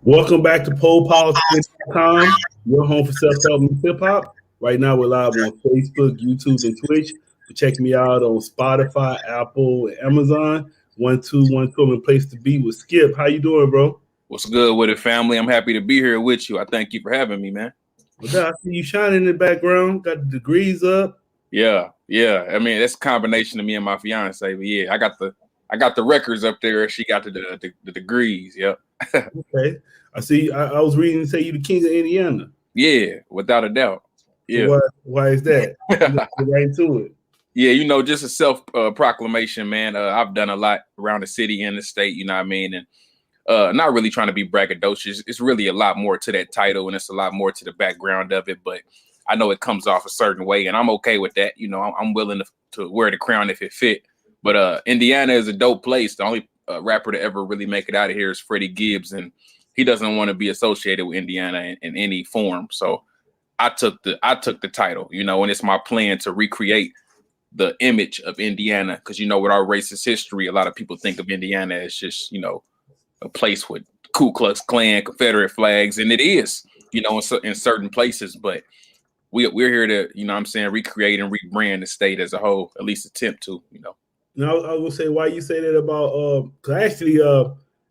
Welcome back to polepolitics.com, your home for self-help and hip-hop. Right now, we're live on Facebook, YouTube, and Twitch. Check me out on Spotify, Apple, and Amazon. 1212 and place to be with Skypp. How you doing, bro? What's good with it, family? I'm happy to be here with you. I thank you for having me, man. Well, I see you shining in the background. Got the degrees up. Yeah. I mean, that's a combination of me and my fiance. But yeah, I got the records up there. She got the degrees. Yep. Okay. I see. I was reading and say you the king of Indiana. Yeah, without a doubt. Yeah. So why is that? Get right to it. Yeah, just a self proclamation, man. I've done a lot around the city and the state. You know what I mean? And not really trying to be braggadocious. It's really a lot more to that title, and it's a lot more to the background of it. But I know it comes off a certain way, and I'm okay with that. I'm willing to wear the crown if it fit. But Indiana is a dope place. The only rapper to ever really make it out of here is Freddie Gibbs, and he doesn't want to be associated with Indiana in any form. So I took the title, and it's my plan to recreate the image of Indiana, because with our racist history, a lot of people think of Indiana as just a place with Ku Klux Klan, Confederate flags, and it is, in certain places. But we're here to, recreate and rebrand the state as a whole, at least attempt to, Now I will say why you say that about because I actually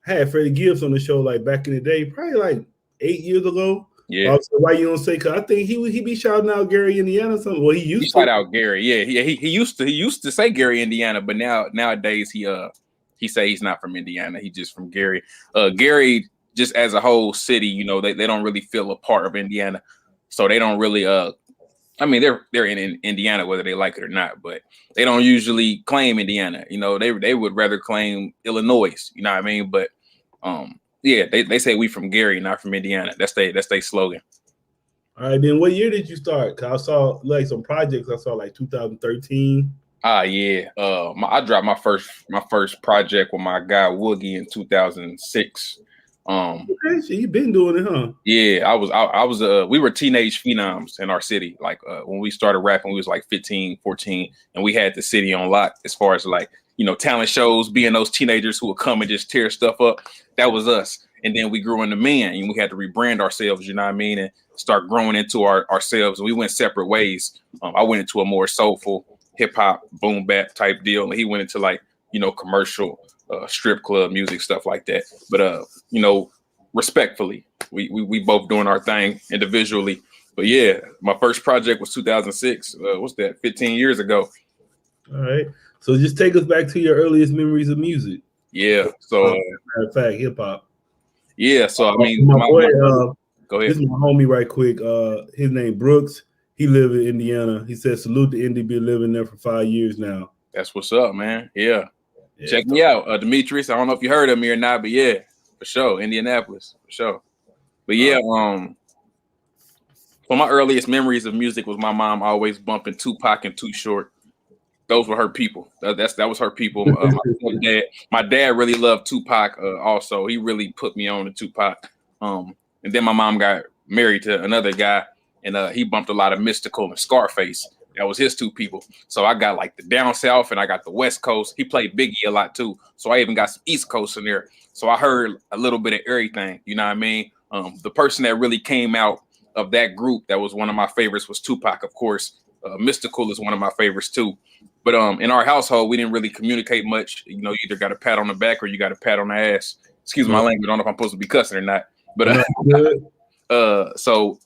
had Freddie Gibbs on the show like back in the day, probably like 8 years ago. Yeah. So why you don't say? Because I think he be shouting out Gary, Indiana, or something. Well, he used to shout out Gary. Yeah. He used to say Gary, Indiana, but nowadays he say he's not from Indiana. He's just from Gary. Gary, just as a whole city, they don't really feel a part of Indiana, so they don't really they're in Indiana whether they like it or not, but they don't usually claim Indiana. They would rather claim Illinois. You know what I mean? But yeah, they say we from Gary, not from Indiana. That's their slogan. All right, then what year did you start? Cause I saw like some projects. I saw like 2013. Yeah. I dropped my first project with my guy Woogie in 2006. Okay, so you been doing it, huh? Yeah, I was we were teenage phenoms in our city. Like when we started rapping, we was like 15, 14, and we had the city on lock as far as like, talent shows, being those teenagers who would come and just tear stuff up. That was us. And then we grew into men, and we had to rebrand ourselves, and start growing into ourselves. And we went separate ways. I went into a more soulful hip hop, boom bap type deal, and he went into like, commercial strip club music, stuff like that. But respectfully, we both doing our thing individually. But yeah, my first project was 2006. What's that? 15 years ago. All right. So just take us back to your earliest memories of music. Yeah. So matter of fact, hip hop. Yeah. So I mean, my boy, go ahead. This is my homie right quick. His name Brooks. He live in Indiana. He said salute to Indy. Been living there for 5 years now. That's what's up, man. Yeah. Check me out, Demetrius. I don't know if you heard of me or not, but yeah, for sure, Indianapolis, for sure. But yeah, so my earliest memories of music was my mom always bumping Tupac and Too Short. Those were her people. That was her people. My dad really loved Tupac. Also, he really put me on to Tupac. And then my mom got married to another guy, and he bumped a lot of Mystikal and Scarface. That was his two people. So I got like the down south and I got the West Coast. He played Biggie a lot too. So I even got some East Coast in there. So I heard a little bit of everything. You know what I mean? The person that really came out of that group that was one of my favorites was Tupac, of course. Mystikal is one of my favorites too. But in our household, we didn't really communicate much. You either got a pat on the back or you got a pat on the ass. Excuse my language. I don't know if I'm supposed to be cussing or not. But so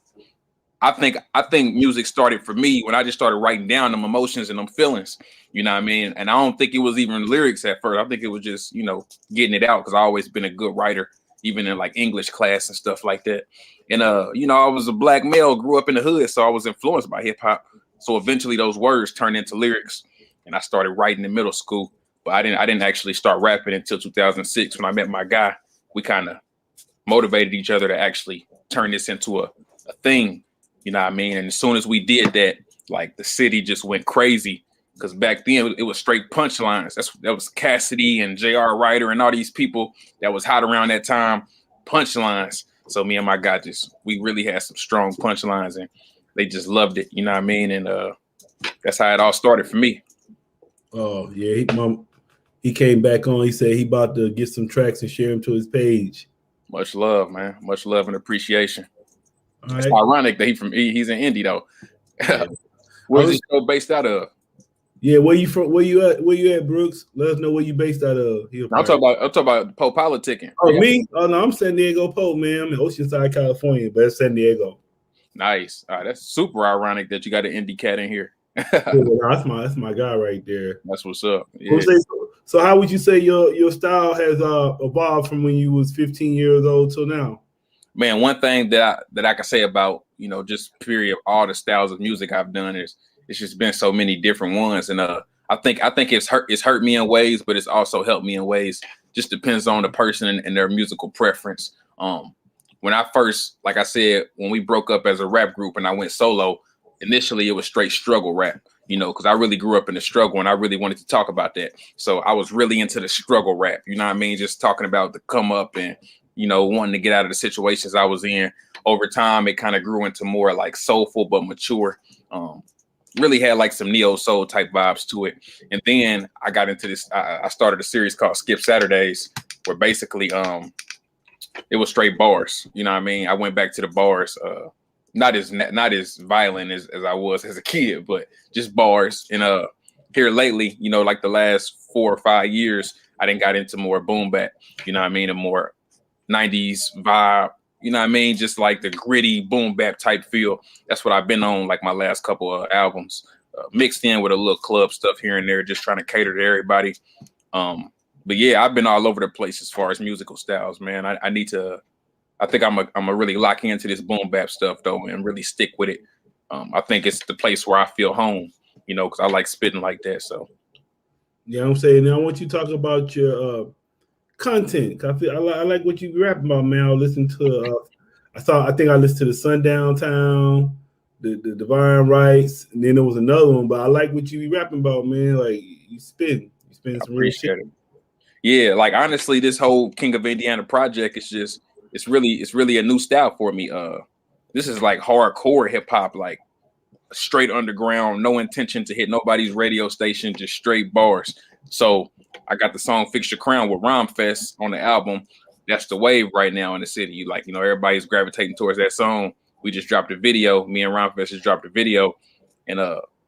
I think music started for me when I just started writing down them emotions and them feelings, you know what I mean? And I don't think it was even lyrics at first. I think it was just, getting it out, because I've always been a good writer, even in like English class and stuff like that. And, I was a black male, grew up in the hood, so I was influenced by hip hop. So eventually those words turned into lyrics, and I started writing in middle school. But I didn't actually start rapping until 2006 when I met my guy. We kind of motivated each other to actually turn this into a thing. You know what I mean? And as soon as we did that, like the city just went crazy, because back then it was straight punchlines. That was Cassidy and J.R. Ryder and all these people that was hot around that time, punchlines. So me and my guy we really had some strong punchlines, and they just loved it. You know what I mean? And that's how it all started for me. Oh yeah, he came back on. He said he about to get some tracks and share them to his page. Much love, man. Much love and appreciation. All It's right. ironic that he's in Indy though. Yeah. Where's this show based out of? Yeah, where you from? Where you at? Where you at, Brooks? Let us know where you based out of. I'm talking about politicking. Oh, me? Oh no, I'm San Diego Poe, man. I'm in Oceanside, California, but it's San Diego. Nice. All right, that's super ironic that you got an Indy cat in here. Yeah, that's my guy right there. That's what's up. Yeah. So how would you say your style has evolved from when you was 15 years old till now? Man, one thing that I can say about, just period all the styles of music I've done is it's just been so many different ones. And I think it's hurt me in ways, but it's also helped me in ways. Just depends on the person and their musical preference. When I first, like I said, when we broke up as a rap group and I went solo, initially it was straight struggle rap, because I really grew up in the struggle and I really wanted to talk about that. So I was really into the struggle rap, you know what I mean? Just talking about the come up and, wanting to get out of the situations I was in. Over time, it kind of grew into more like soulful but mature. Really had like some neo soul type vibes to it. And then I got into this. I started a series called Skypp Saturdays, where basically it was straight bars. You know what I mean? I went back to the bars, not as violent as I was as a kid, but just bars. And here lately, like the last 4 or 5 years, I didn't got into more boom bap. You know what I mean? And more 90s vibe. You know what I mean? Just like the gritty boom bap type feel. That's what I've been on like my last couple of albums, mixed in with a little club stuff here and there, just trying to cater to everybody. But yeah, I've been all over the place as far as musical styles, man. I think I'm a really lock into this boom bap stuff though, and really stick with it. I think it's the place where I feel home, because I like spitting like that. So yeah, I'm saying now I want you to talk about your content. I like what you rapping about, man. I listened to I think I listened to the Sundown Town, the Divine Rights, and then there was another one, but I like what you be rapping about, man. Like you spin some real shit. Yeah, like honestly, this whole King of Indiana project is it's really a new style for me. This is like hardcore hip hop, like straight underground, no intention to hit nobody's radio station, just straight bars. So I got the song Fix Your Crown with Rhyme Fest on the album. That's the wave right now in the city. Like, everybody's gravitating towards that song. We just dropped a video. Me and Rhyme Fest just dropped a video, and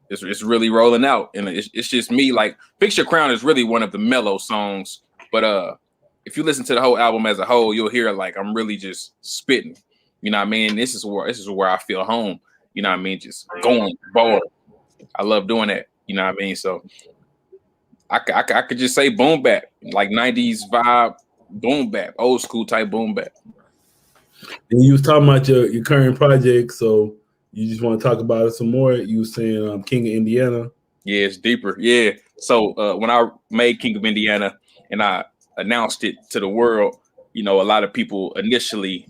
it's really rolling out. And it's just me. Like, Fix Your Crown is really one of the mellow songs. But if you listen to the whole album as a whole, you'll hear like I'm really just spitting. You know what I mean? This is where I feel home. You know what I mean? Just going ball. I love doing that. You know what I mean? So I could just say boom bap, like 90s vibe, boom bap, old school type boom bap. And you was talking about your current project, so you just want to talk about it some more. You were saying King of Indiana. Yeah, it's deeper. Yeah. So when I made King of Indiana and I announced it to the world, a lot of people initially,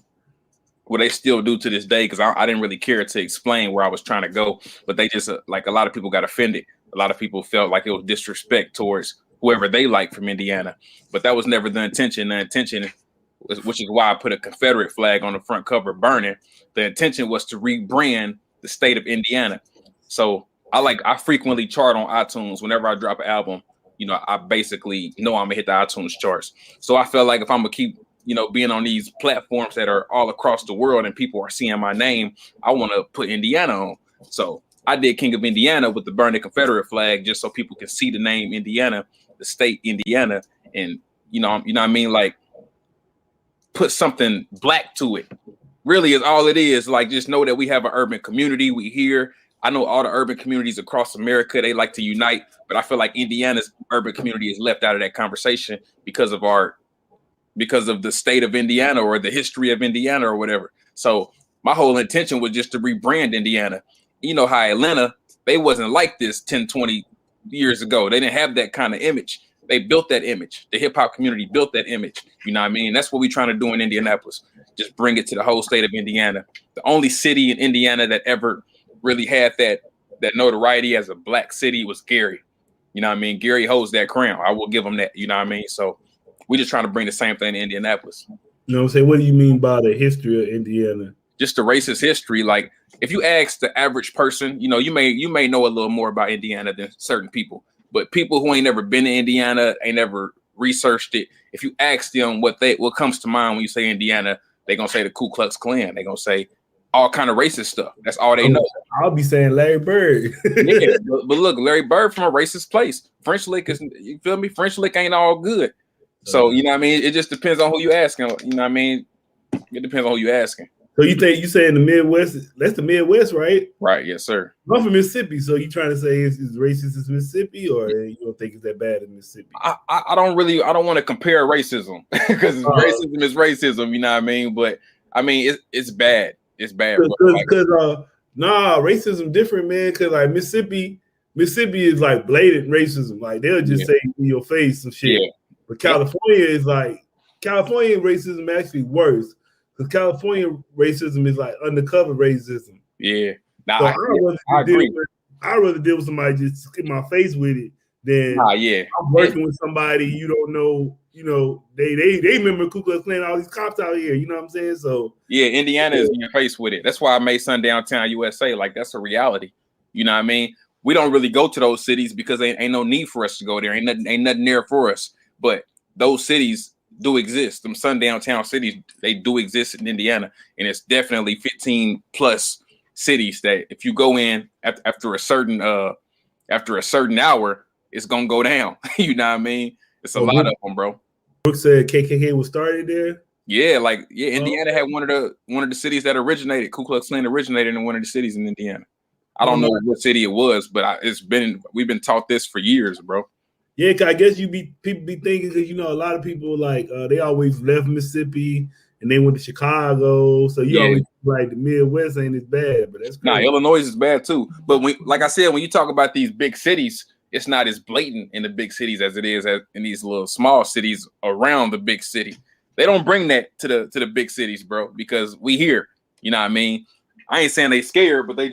well, they still do to this day, because I didn't really care to explain where I was trying to go, but they just like a lot of people got offended. A lot of people felt like it was disrespect towards whoever they like from Indiana, but that was never the intention. The intention, which is why I put a Confederate flag on the front cover burning. The intention was to rebrand the state of Indiana. So I frequently chart on iTunes whenever I drop an album. I basically know I'm gonna hit the iTunes charts. So I felt like if I'm gonna keep being on these platforms that are all across the world and people are seeing my name, I want to put Indiana on. So I did King of Indiana with the burning Confederate flag, just so people can see the name Indiana, the state Indiana, and you know what I mean, like put something black to it. Really is all it is. Like, just know that we have an urban community. We here. I know all the urban communities across America, they like to unite, but I feel like Indiana's urban community is left out of that conversation because of the state of Indiana or the history of Indiana or whatever. So my whole intention was just to rebrand Indiana. You know how Atlanta, they wasn't like this 10, 20 years ago. They didn't have that kind of image. They built that image. The hip hop community built that image. You know what I mean? That's what we're trying to do in Indianapolis. Just bring it to the whole state of Indiana. The only city in Indiana that ever really had that notoriety as a black city was Gary. You know what I mean? Gary holds that crown. I will give him that. You know what I mean? So we're just trying to bring the same thing to Indianapolis. You know what I'm saying? What do you mean by the history of Indiana? Just the racist history. Like, if you ask the average person, you may know a little more about Indiana than certain people. But people who ain't never been to Indiana, ain't never researched it. If you ask them what comes to mind when you say Indiana, they're gonna say the Ku Klux Klan. They're gonna say all kind of racist stuff. That's all they know. I'll be saying Larry Bird. Yeah, but look, Larry Bird from a racist place. French Lick is, you feel me? French Lick ain't all good. So you know what I mean? It just depends on who you asking. You know what I mean? It depends on who you asking. So you say in the Midwest? That's the Midwest, right? Right. Yes, sir. I'm from Mississippi, so you trying to say it's racist as Mississippi, or you don't think it's that bad in Mississippi? I don't want to compare racism because racism is racism. You know what I mean? But I mean it's bad. It's bad. Because racism different, man. Because like Mississippi is like blatant racism. Like they'll just say in your face some shit. Yeah. But California is like California racism actually worse. Because California racism is like undercover racism. Yeah. Nah, so I agree. I'd rather deal with somebody just in my face with it than I'm working with somebody you don't know. You know, they remember Ku Klux Klan, all these cops out here. You know what I'm saying? So yeah, Indiana is in your face with it. That's why I made Sundown Town USA. Like that's a reality. You know what I mean? We don't really go to those cities because ain't no need for us to go there. Ain't nothing there for us. But those cities do exist. Them sundown town cities, they do exist in Indiana, and it's definitely 15 plus cities that if you go in after a certain hour, it's gonna go down. You know what I mean? It's a lot of them, bro. Brooks said KKK was started there. Yeah, Indiana had one of the cities that originated. Ku Klux Klan originated in one of the cities in Indiana. I don't know what city it was, but we've been taught this for years, bro. Yeah, cause I guess people be thinking because you know a lot of people like they always left Mississippi and they went to Chicago, so you always like the Midwest ain't as bad, but that's crazy. Illinois is bad too. But like I said, when you talk about these big cities, it's not as blatant in the big cities as it is in these little small cities around the big city. They don't bring that to the big cities, bro, because we here. You know what I mean? I ain't saying they scared, but they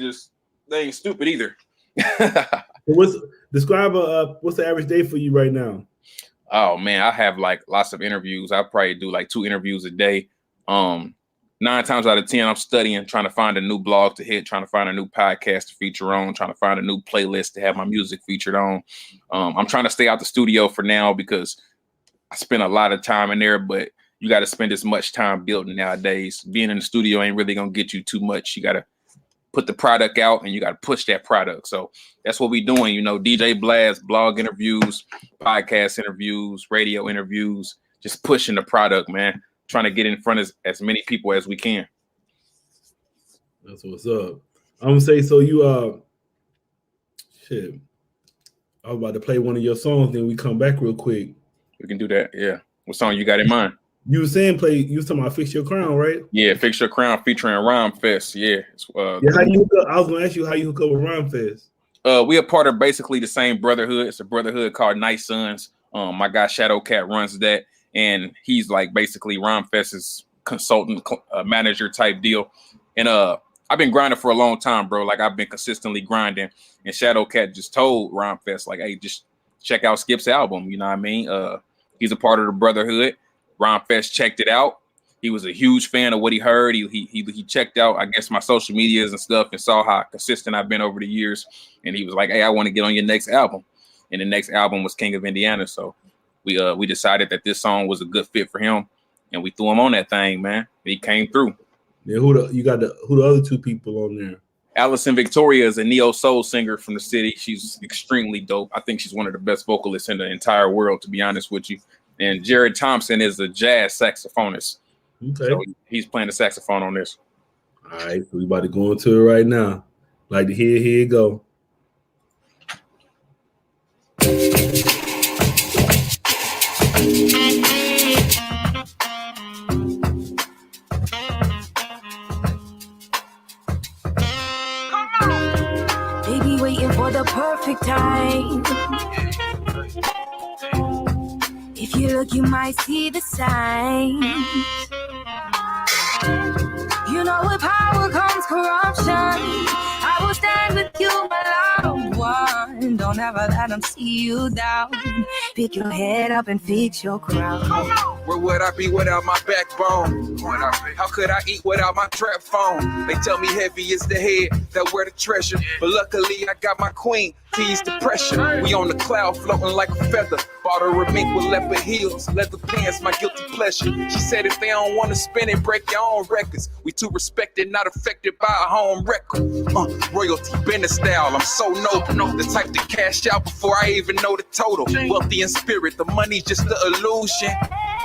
ain't stupid either. What's the average day for you right now? Oh man, I have like lots of interviews. I probably do like 2 interviews a day. 9 times out of 10, I'm studying, trying to find a new blog to hit, trying to find a new podcast to feature on, trying to find a new playlist to have my music featured on. I'm trying to stay out the studio for now because I spend a lot of time in there, but you got to spend as much time building nowadays. Being in the studio ain't really gonna get you too much. You got to put the product out and you got to push that product. So that's what we doing, you know, DJ Blast, blog interviews, podcast interviews, radio interviews, just pushing the product, man. Trying to get in front of as many people as we can. That's what's up. I'm gonna say, so you shit. I was about to play one of your songs, then we come back real quick. We can do that, yeah. What song you got in mind? You was talking about Fix Your Crown, right? Yeah, Fix Your Crown featuring Rhyme Fest. Yeah. I was gonna ask you how you hook up with Rhyme Fest. We are part of basically the same brotherhood. It's a brotherhood called Nice Sons. My guy Shadow Cat runs that, and he's like basically Rhyme Fest's consultant, manager type deal. And I've been grinding for a long time, bro. Like I've been consistently grinding. And Shadow Cat just told Rhyme Fest, like, hey, just check out Skip's album. You know what I mean? He's a part of the brotherhood. Rhyme Fest checked it out. He was a huge fan of what he heard. He checked out, I guess, my social medias and stuff and saw how consistent I've been over the years. And he was like, hey, I want to get on your next album. And the next album was King of Indiana. So we decided that this song was a good fit for him. And we threw him on that thing, man. He came through. Yeah, who the other 2 people on there? Allison Victoria is a neo soul singer from the city. She's extremely dope. I think she's one of the best vocalists in the entire world, to be honest with you. And Jared Thompson is a jazz saxophonist. Okay. So he's playing the saxophone on this. All right, so we about to go into it right now. Like to here you go. Baby, waiting for the perfect time. If you look, you might see the signs. You know with power comes corruption. I will stand with you, my loved one. Don't ever let them see you down. Pick your head up and fix your crown. Where would I be without my backbone? How could I eat without my trap phone? They tell me heavy is the head that wear the treasure, but luckily I got my queen to ease the pressure. We on the cloud floating like a feather. Bought her a mink with leopard heels, leather pants, my guilty pleasure. She said if they don't want to spin it, break your own records. We too respected, not affected by a home record. Royalty, business style, I'm so noble. The type to cash out before I even know the total. Wealthy in spirit, the money's just the illusion.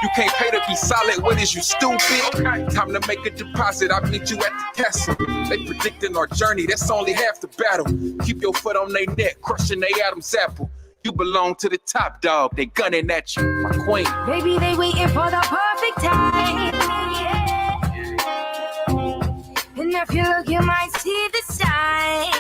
You can't pay to be solid, what is you stupid? Time to make a deposit, I'll meet you at the castle. They predicting our journey, that's only half the battle. Keep your foot on their neck, crushing their Adam's apple. You belong to the top dog, they gunning at you, my queen. Baby, they waiting for the perfect time. And if you look, you might see the signs.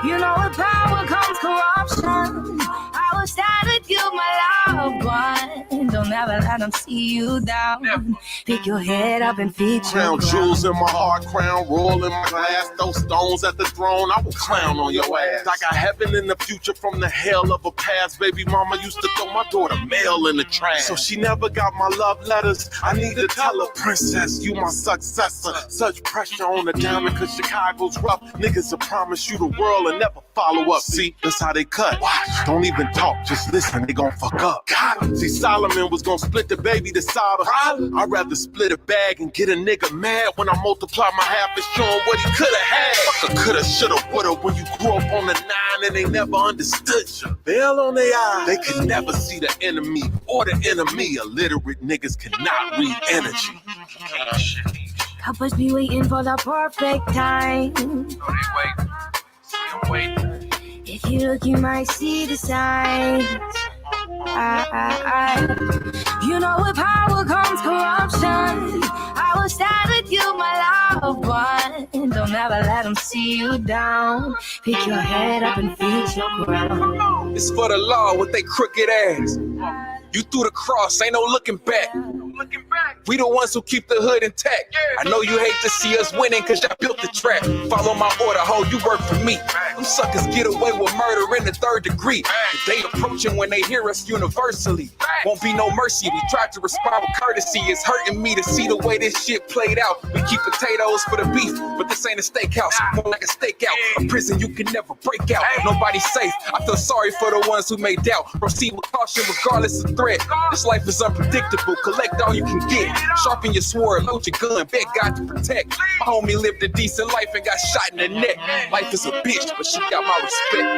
You know with power comes corruption. I will stand with you, my loved one. Don't ever let them see you down. Pick your head up and feed your Crown jewels in my heart, crown royal in my glass. Those stones at the throne, I will clown on your ass. I got heaven in the future from the hell of a past. Baby mama used to throw my daughter mail in the trash. So she never got my love letters. I need to tell her, princess, you my successor. Such pressure on the diamond, cause Chicago's rough. Niggas will promise you the world and never follow up. See, that's how they cut. Watch, don't even talk, just listen, they gon' fuck up. God. See, Solomon was gon' split the baby to solve. I'd rather split a bag and get a nigga mad when I multiply my half and show him what he coulda had. Fuck a coulda, shoulda, woulda when you grew up on the 9 and they never understood you. Veil on their eyes, they could never see the enemy or the enemy. Illiterate niggas cannot read energy. Couples be waiting for the perfect time. If you look, you might see the signs. You know with power comes corruption. I will stand with you, my loved one. Don't ever let them see you down. Pick your head up and feed your crown. It's for the law with they crooked ass. You threw the cross, ain't no looking back. We the ones who keep the hood intact. I know you hate to see us winning cause y'all built the trap. Follow my order, ho, you work for me. Them suckers get away with murder in the 3rd degree. They approaching when they hear us universally. Won't be no mercy, we tried to respond with courtesy. It's hurting me to see the way this shit played out. We keep potatoes for the beef, but this ain't a steakhouse, more like a stakeout. A prison you can never break out, nobody's safe. I feel sorry for the ones who may doubt. Proceed with caution regardless of threat. This life is unpredictable, collect all you can get. Sharpen your sword, load your gun, beg God to protect. My homie lived a decent life and got shot in the neck. Life is a bitch, but she got my respect.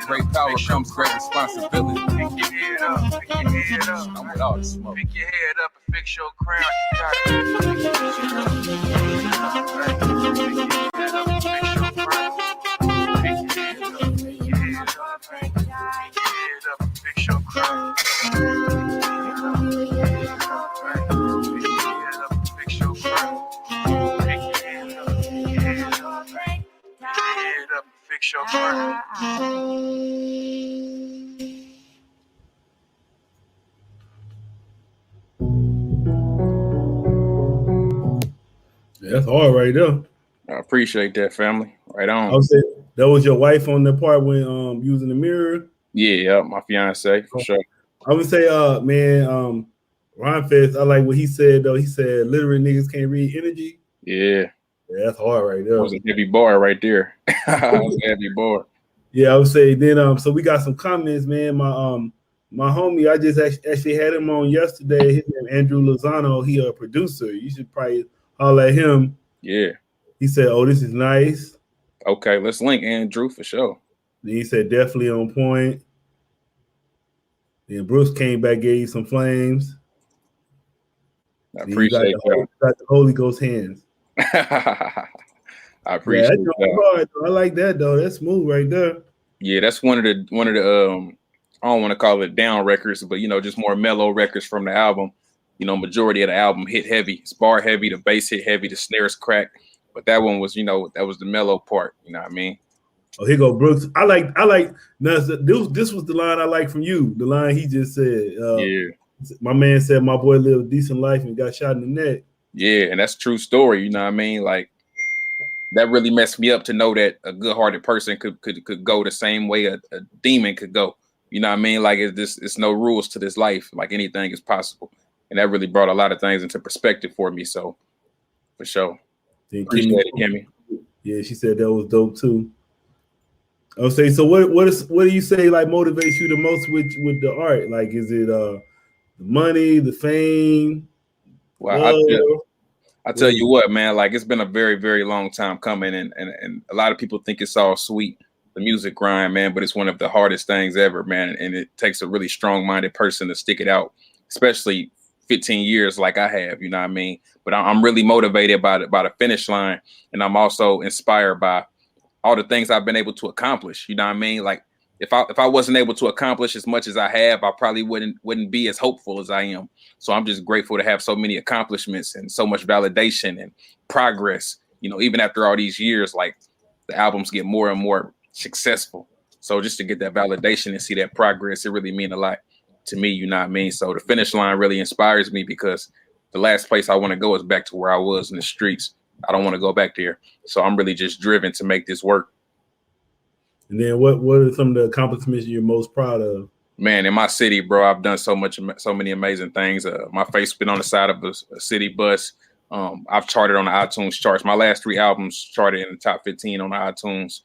Great power comes great responsibility. Pick your head up, pick your head up. I'm with all the smoke. Pick your head up and fix your crown. You got it. Pick your head up, pick your head up, right? Pick your head up and fix your crown. Pick your head up, pick your head up, right? Pick your head up and fix your crown. Pick your head up, right? Pick your head up and fix your crown. Pick your head up, pick your head up, right? Pick your head up and fix your crown. That's hard right there. I appreciate that, family. Right on. I would say that was your wife on the part when using the mirror. Yeah, my fiance for sure. I would say, Ron Fest, I like what he said though. He said literate niggas can't read energy. Yeah, that's hard right there. That was a heavy bar right there. That was a heavy bar. Yeah, I would say then so we got some comments, man. My homie, I just actually had him on yesterday. His name Andrew Lozano. He a producer. You should probably holler at him. Yeah. He said, "Oh, this is nice." Okay, let's link Andrew for sure. Then he said, "Definitely on point." Then Brooks came back, gave you some flames. I appreciate that. Got the Holy Ghost hands. I appreciate that. Hard, I like that though. That's smooth right there. Yeah, that's one of the I don't want to call it down records, but just more mellow records from the album. Majority of the album hit heavy. It's bar heavy, the bass hit heavy, the snares crack. But that one was, that was the mellow part. You know what I mean? Oh, here go Brooks. I like. This was the line I like from you. The line he just said. Yeah. My man said my boy lived a decent life and got shot in the neck. Yeah, and that's a true story. You know what I mean? Like that really messed me up to know that a good-hearted person could go the same way a demon could go. You know what I mean? Like it's no rules to this life. Like anything is possible, and that really brought a lot of things into perspective for me. So, for sure, appreciate it, Kimmy. Yeah, she said that was dope too. I'll say. So, what do you say like motivates you the most with the art? Like, is it the money, the fame? Well, I tell you what, man, like it's been a very, very long time coming, and a lot of people think it's all sweet, the music grind, man, but it's one of the hardest things ever, man, and it takes a really strong-minded person to stick it out, especially 15 years like I have, you know what I mean? But I'm really motivated by the finish line, and I'm also inspired by all the things I've been able to accomplish, you know what I mean? Like if I wasn't able to accomplish as much as I have, I probably wouldn't be as hopeful as I am. So I'm just grateful to have so many accomplishments and so much validation and progress. You know, even after all these years, like the albums get more and more successful. So just to get that validation and see that progress, it really means a lot to me, you know what I mean? So the finish line really inspires me because the last place I want to go is back to where I was in the streets. I don't want to go back there. So I'm really just driven to make this work. And then what are some of the accomplishments you're most proud of? Man, in my city, bro, I've done so many amazing things. My face been on the side of a city bus. I've charted on the iTunes charts. My last 3 albums charted in the top 15 on the iTunes.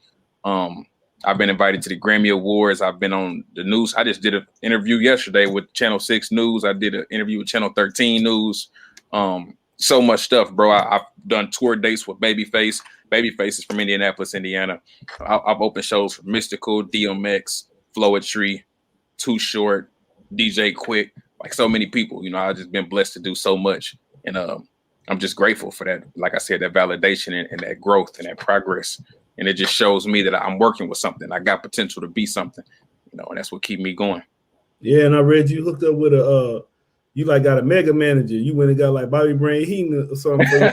I've been invited to the Grammy Awards. I've been on the news. I just did an interview yesterday with Channel 6 News. I did an interview with Channel 13 News. So much stuff, bro. I've done tour dates with Babyface. Babyface is from Indianapolis, Indiana. I've opened shows for Mystikal, DMX, Floetry, Too Short, DJ Quick, like so many people. You know, I've just been blessed to do so much. And I'm just grateful for that. Like I said, that validation and that growth and that progress. And it just shows me that I'm working with something. I got potential to be something, you know, and that's what keep me going. Yeah, and I read you hooked up with you like got a mega manager. You went and got like Bobby Brain Heaton or something.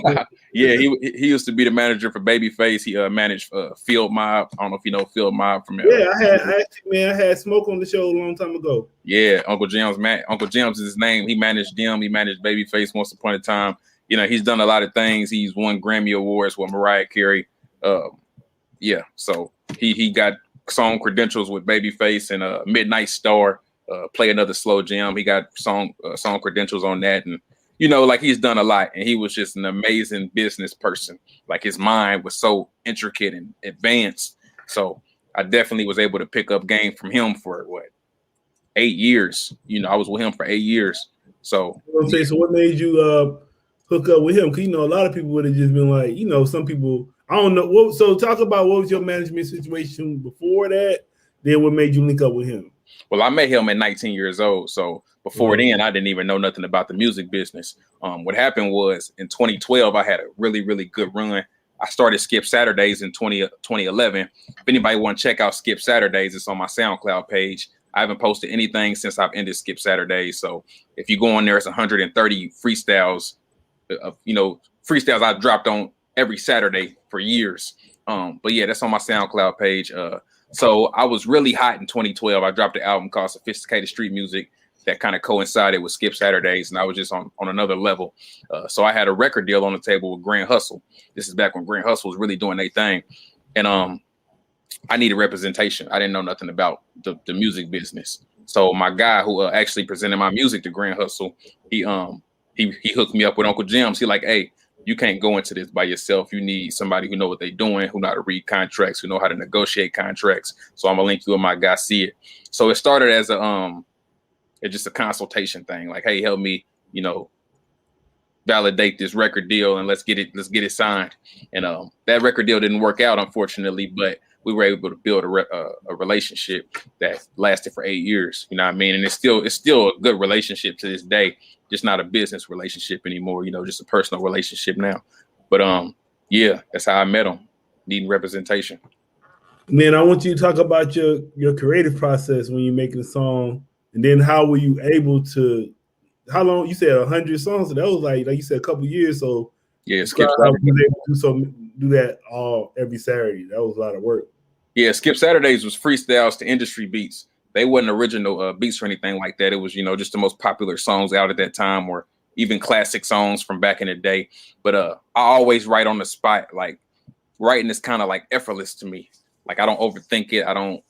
Yeah, he used to be the manager for Babyface. He managed Field Mob. I don't know if you know Field Mob from Yeah, I had Smoke on the show a long time ago. Yeah, Uncle Jim's is his name. He managed them. He managed Babyface once upon a time. You know, he's done a lot of things. He's won Grammy Awards with Mariah Carey. Yeah, so he got song credentials with Babyface and Midnight Star. Play Another Slow Jam. He got song credentials on that, and you know, like he's done a lot. And he was just an amazing business person. Like his mind was so intricate and advanced. So I definitely was able to pick up game from him for 8 years. You know, I was with him for 8 years. So okay, so what made you hook up with him? Because you know, a lot of people would have just been like, you know, some people. I don't know. So talk about what was your management situation before that. Then what made you link up with him? Well, I met him at 19 years old. So before then, I didn't even know nothing about the music business. What happened was in 2012, I had a really, really good run. I started Skypp Saturdays in 2011. If anybody want to check out Skypp Saturdays, it's on my SoundCloud page. I haven't posted anything since I've ended Skypp Saturdays. So if you go on there, it's 130 freestyles. Freestyles I've dropped on every Saturday for years. But yeah, that's on my SoundCloud page. So I was really hot in 2012. I dropped an album called Sophisticated Street Music that kind of coincided with Skypp Saturdays, and I was just on another level. So I had a record deal on the table with Grand Hustle. This is back when Grand Hustle was really doing their thing. And I needed representation. I didn't know nothing about the music business. So my guy who actually presented my music to Grand Hustle, he hooked me up with Uncle Jim's. He like, hey, you can't go into this by yourself. You need somebody who know what they're doing, who know how to read contracts, who know how to negotiate contracts. So I'm gonna link you with my guy, See It. So it started as it's just a consultation thing. Like, hey, help me, you know, validate this record deal and let's get it signed. And that record deal didn't work out, unfortunately, but we were able to build a relationship that lasted for 8 years. You know what I mean? And it's still a good relationship to this day. Just not a business relationship anymore, you know, just a personal relationship now. But yeah, that's how I met him, needing representation. Man, I want you to talk about your creative process when you're making a song, and then how were you able to? How long you said 100 songs? So that was like you said a couple years. So yeah, Skypp was able to do that every Saturday. That was a lot of work. Yeah, Skypp Saturdays was freestyles to industry beats. They wasn't original beats or anything like that. It was, you know, just the most popular songs out at that time, or even classic songs from back in the day. But I always write on the spot. Like, writing is kind of like effortless to me. Like, I don't overthink it. I don't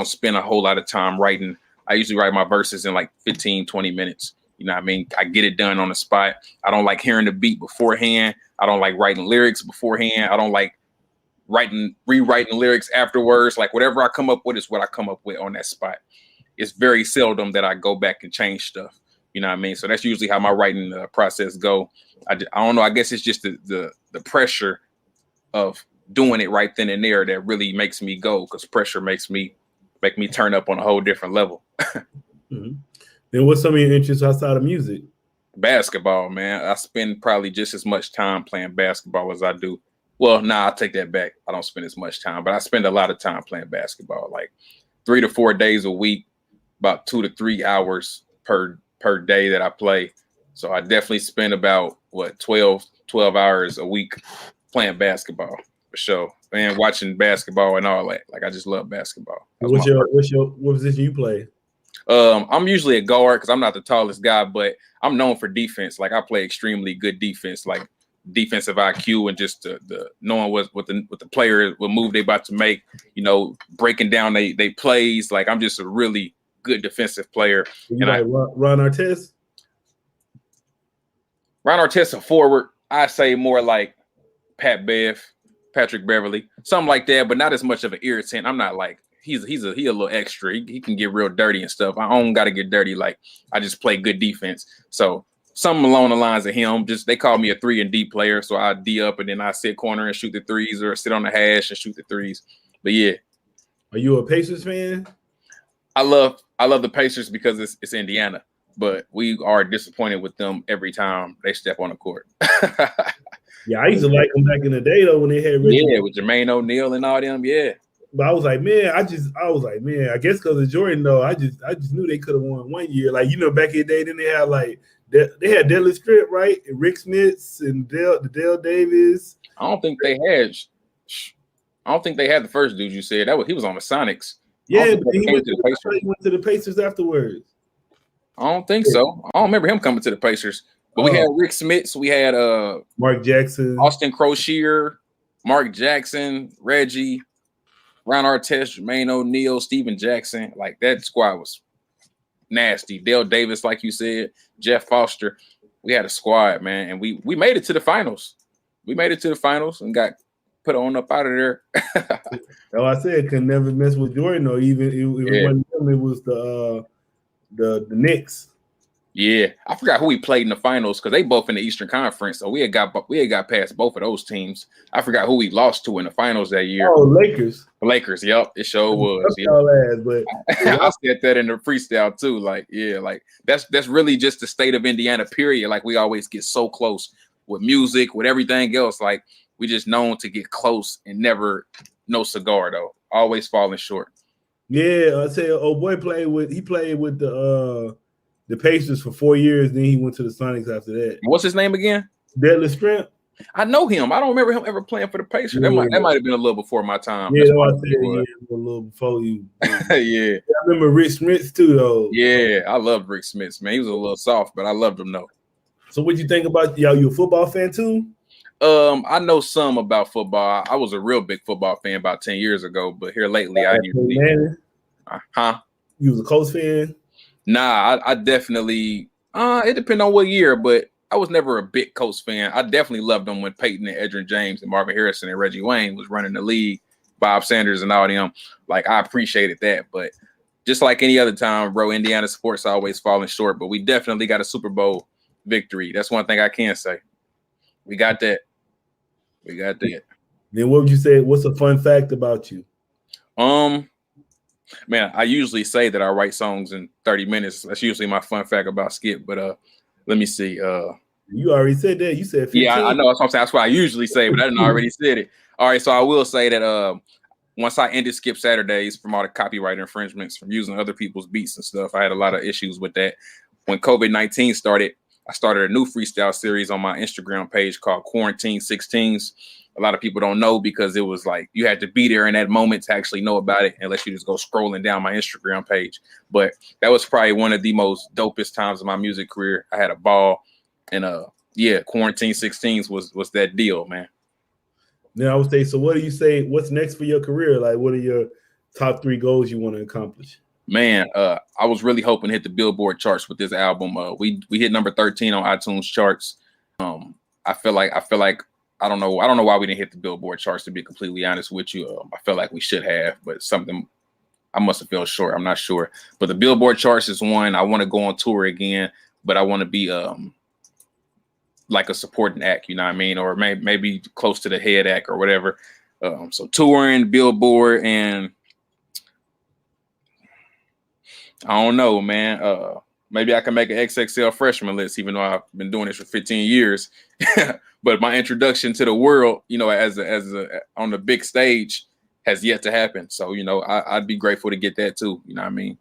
spend a whole lot of time writing. I usually write my verses in like 15, 20 minutes. You know what I mean? I get it done on the spot. I don't like hearing the beat beforehand. I don't like writing lyrics beforehand. I don't like rewriting lyrics afterwards. Like, whatever I come up with is what I come up with on that spot. It's very seldom that I go back and change stuff. You know what I mean? So that's usually how my writing process go. I don't know. I guess it's just the pressure of doing it right then and there that really makes me go, because pressure make me turn up on a whole different level. Mm-hmm. Then what's some of your interests outside of music? Basketball, man. I spend probably just as much time playing basketball as I do. Well, nah, I'll take that back. I don't spend as much time, but I spend a lot of time playing basketball, like 3 to 4 days a week, about 2 to 3 hours per day that I play. So I definitely spend about 12 hours a week playing basketball, for sure. And watching basketball and all that. Like, I just love basketball. What position you play? I'm usually a guard because I'm not the tallest guy, but I'm known for defense. Like, I play extremely good defense, like defensive IQ, and just the knowing what the player, what move they about to make, you know, breaking down they plays. Like, I'm just a really good defensive player. You like Ron Artest? Ron Artest a forward. I say more like Patrick Beverly, something like that, but not as much of an irritant. I'm not like he a little extra. He can get real dirty and stuff. I don't got to get dirty. Like, I just play good defense. So something along the lines of him. Just, they call me a 3-and-D player, so I D up and then I sit corner and shoot the threes, or sit on the hash and shoot the threes. But yeah. Are you a Pacers fan? I love the Pacers because it's Indiana, but we are disappointed with them every time they step on the court. Yeah, I used to like them back in the day though, when they had with Jermaine O'Neal and all them. Yeah. But I was like, man, I guess because of Jordan though, I just knew they could have won one year. Like, you know, back in the day, then they had like they had Deadly Strip, right? And Rick Smits and Dale Davis. I don't think they had the first dude you said. He was on the Sonics. Yeah, but he went to the Pacers afterwards. I don't think so. I don't remember him coming to the Pacers. But we had Rick Smits, we had Mark Jackson, Austin Croshier, Mark Jackson, Reggie, Ron Artest, Jermaine O'Neal, Steven Jackson. Like, that squad was nasty. Dale Davis, like you said, Jeff Foster. We had a squad, man, and we made it to the finals. We made it to the finals and got put on up out of there. Oh, I said could never mess with Jordan though. Even it wasn't him, it was the Knicks. Yeah, I forgot who we played in the finals because they both in the Eastern Conference, so we had got past both of those teams. I forgot who we lost to in the finals that year. Oh, Lakers. Lakers, yep, it sure was. But I said that in the freestyle too. Like, yeah, like that's really just the state of Indiana. Period. Like, we always get so close with music, with everything else. Like, we just known to get close and never no cigar though. Always falling short. Yeah, I say old boy played with the Pacers for 4 years, then he went to the Sonics after that. What's his name again? Deadly Strip. I know him. I don't remember him ever playing for the Pacers. Yeah. That might have been a little before my time. Yeah, I said a little before you. Yeah. I remember Rick Smits too, though. Yeah, I loved Rick Smits, man. He was a little soft, but I loved him though. So what you think about you a football fan too? I know some about football. I was a real big football fan about 10 years ago, but here lately I usually You was a Colts fan? Nah, I definitely it depends on what year, but I was never a big Colts fan. I definitely loved them when Peyton and Edgerrin James and Marvin Harrison and Reggie Wayne was running the league, Bob Sanders and all them. Like, I appreciated that, but just like any other time, bro, Indiana sports always falling short, but we definitely got a Super Bowl victory. That's one thing I can say. We got that. Then what would you say? What's a fun fact about you? Man, I usually say that I write songs in 30 minutes. That's usually my fun fact about Skypp. But let me see. You already said that. You said 15. Yeah, I know. That's what I'm saying. That's what I usually say, but I didn't already said it. All right, so I will say that once I ended Skypp Saturdays from all the copyright infringements from using other people's beats and stuff, I had a lot of issues with that. When COVID-19 started, I started a new freestyle series on my Instagram page called Quarantine 16s. a lot of people don't know because it was like you had to be there in that moment to actually know about it, unless you just go scrolling down my Instagram page. But that was probably one of the most dopest times of my music career. I had a ball, and Quarantine 16s was that deal, man. Now I would say, so what do you say? What's next for your career? Like, what are your top 3 goals you want to accomplish? Man, I was really hoping to hit the Billboard charts with this album. We hit number 13 on iTunes charts. I feel like I don't know why we didn't hit the Billboard charts, to be completely honest with you. I feel like we should have, but something I must have fell short. I'm not sure. But the Billboard charts is one. I want to go on tour again, but I want to be like a supporting act, you know what I mean? Or maybe close to the head act or whatever. So touring, Billboard, and I don't know, man. Maybe I can make an XXL freshman list, even though I've been doing this for 15 years. But my introduction to the world, you know, as on the big stage, has yet to happen. So, you know, I'd be grateful to get that too. You know what I mean?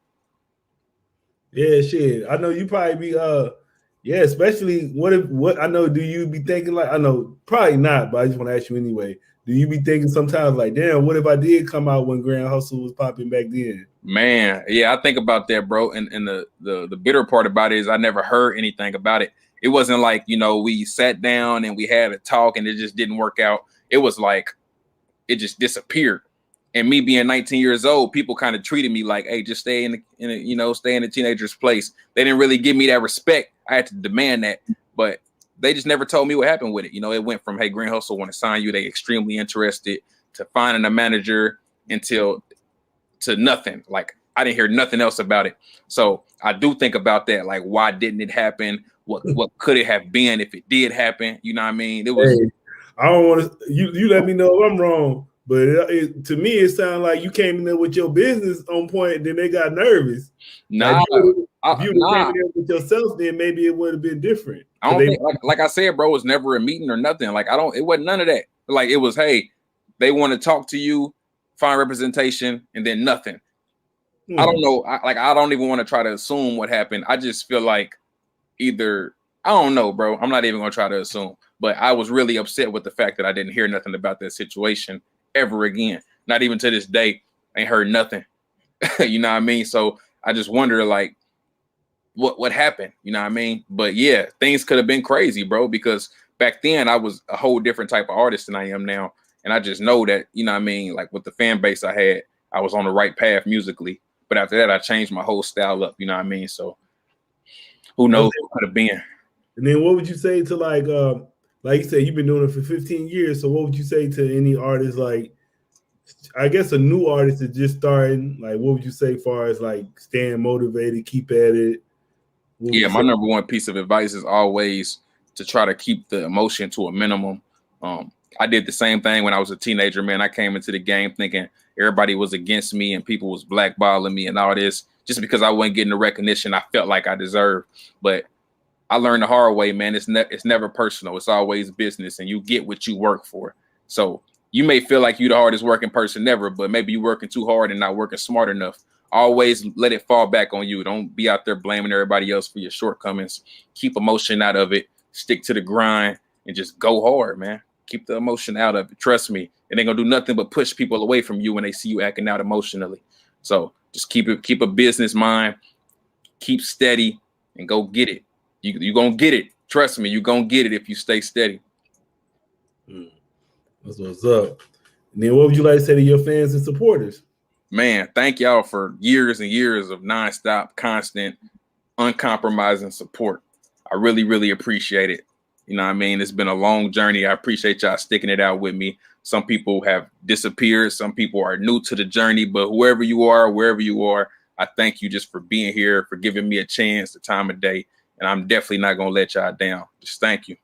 Yeah, shit. I know you probably be especially what I know. Do you be thinking like, I know probably not, but I just want to ask you anyway. Do you be thinking sometimes like, damn, what if I did come out when Grand Hustle was popping back then? Man, yeah, I think about that, bro. And the bitter part about it is I never heard anything about it. It wasn't like, you know, we sat down and we had a talk and it just didn't work out. It was like it just disappeared. And me being 19 years old, people kind of treated me like, hey, just stay in the teenager's place. They didn't really give me that respect. I had to demand that, but they just never told me what happened with it. You know, it went from, hey, Grand Hustle want to sign you. They extremely interested, to finding a manager, to nothing. Like, I didn't hear nothing else about it. So I do think about that. Like, why didn't it happen? What could it have been if it did happen? You know what I mean? It was. Hey, I don't want to. You let me know if I'm wrong, but to me it sounded like you came in there with your business on point, and then they got nervous. Nah, if you came in there with yourself, then maybe it would have been different. I don't think, like I said, bro, it was never a meeting or nothing. Like, it wasn't none of that. Like, it was, hey, they want to talk to you, find representation, and then nothing. I don't know. I don't even want to try to assume what happened. I just feel like either, I don't know, bro. I'm not even going to try to assume. But I was really upset with the fact that I didn't hear nothing about that situation ever again. Not even to this day. I ain't heard nothing. You know what I mean? So I just wonder, like, what happened? You know what I mean? But yeah, things could have been crazy, bro, because back then I was a whole different type of artist than I am now. And I just know that, you know what I mean? Like, with the fan base I had, I was on the right path musically. But after that, I changed my whole style up. You know what I mean? So who knows what could have been. And then what would you say to like you said, you've been doing it for 15 years. So what would you say to any artist, like, I guess a new artist is just starting? Like, what would you say as far as like staying motivated, keep at it? Yeah, my number one piece of advice is always to try to keep the emotion to a minimum. I did the same thing when I was a teenager, man. I came into the game thinking everybody was against me and people was blackballing me and all this just because I wasn't getting the recognition I felt like I deserved. But I learned the hard way, man. It's never personal. It's always business, and you get what you work for. So you may feel like you're the hardest working person ever, but maybe you're working too hard and not working smart enough. Always let it fall back on you. Don't be out there blaming everybody else for your shortcomings. Keep emotion out of it. Stick to the grind and just go hard, man. Keep the emotion out of it. Trust me, it ain't gonna do nothing but push people away from you when they see you acting out emotionally. So just keep a business mind, keep steady, and go get it. You gonna get it. Trust me, you gonna get it if you stay steady. That's what's up. And then what would you like to say to your fans and supporters? Man, thank y'all for years and years of nonstop, constant, uncompromising support. I really, really appreciate it. You know what I mean? It's been a long journey. I appreciate y'all sticking it out with me. Some people have disappeared. Some people are new to the journey, but whoever you are, wherever you are, I thank you just for being here, for giving me a chance, the time of day. And I'm definitely not going to let y'all down. Just thank you.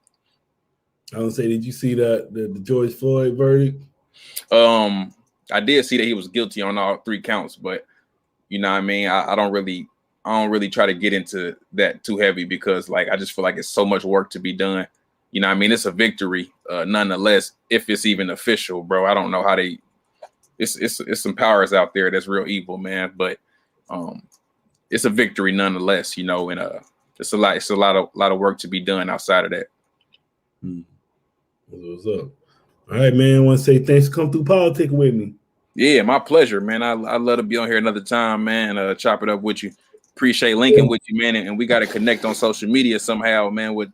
I would say, did you see the George Floyd verdict? I did see that he was guilty on all 3 counts, but you know what I mean? I don't really try to get into that too heavy because, like, I just feel like it's so much work to be done. You know what I mean? It's a victory, nonetheless, if it's even official, bro. I don't know how it's some powers out there that's real evil, man, but it's a victory nonetheless, you know, and it's a lot of work to be done outside of that. What's up? All right, man. I want to say thanks for coming through Politic with me. Yeah, my pleasure, man. I'd love to be on here another time, man. Chop it up with you. Appreciate linking with you, man. And we got to connect on social media somehow, man. With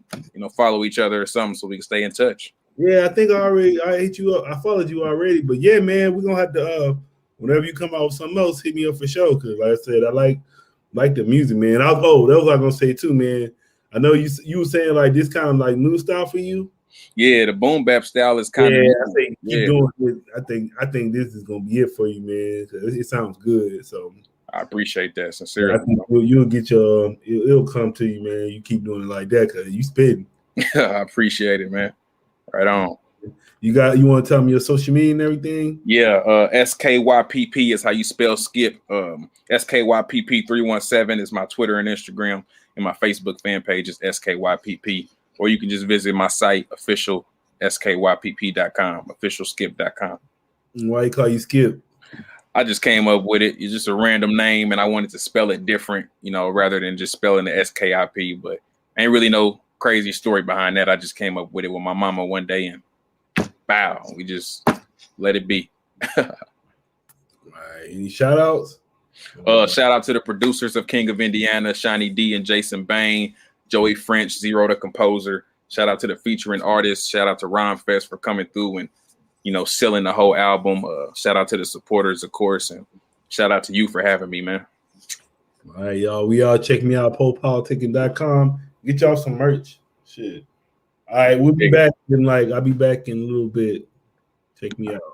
follow each other or something so we can stay in touch. Yeah, I think I hit you up. I followed you already, but yeah, man, we're gonna have to whenever you come out with something else, hit me up for sure. Cause like I said, I like the music, man. That was what I was gonna say too, man. I know you were saying like this kind of like new style for you. Yeah, the boom bap style is kind of. I think keep doing it. I think this is gonna be it for you, man. It sounds good. So I appreciate that sincerely. I think you'll get it'll come to you, man. You keep doing it like that because you spitting. I appreciate it, man. Right on. You want to tell me your social media and everything? Yeah, SKYPP is how you spell Skypp. SKYPP317 is my Twitter and Instagram, and my Facebook fan page is SKYPP. Or you can just visit my site, official SKYPP.com, officialskypp.com. Why you call you Skypp? I just came up with it. It's just a random name, and I wanted to spell it different, rather than just spelling the SKIP. But ain't really no crazy story behind that. I just came up with it with my mama one day, and bow, we just let it be. All right. Any shout outs? Shout out to the producers of King of Indiana, Shiny D and Jason Bain, Joey French, Zero the composer. Shout out to the featuring artists. Shout out to Rhyme Fest for coming through and selling the whole album. Shout out to the supporters, of course, and shout out to you for having me, man. All right, y'all. We all check me out, politicking.com. Get y'all some merch. Shit. All right, we'll be back I'll be back in a little bit. Check me out.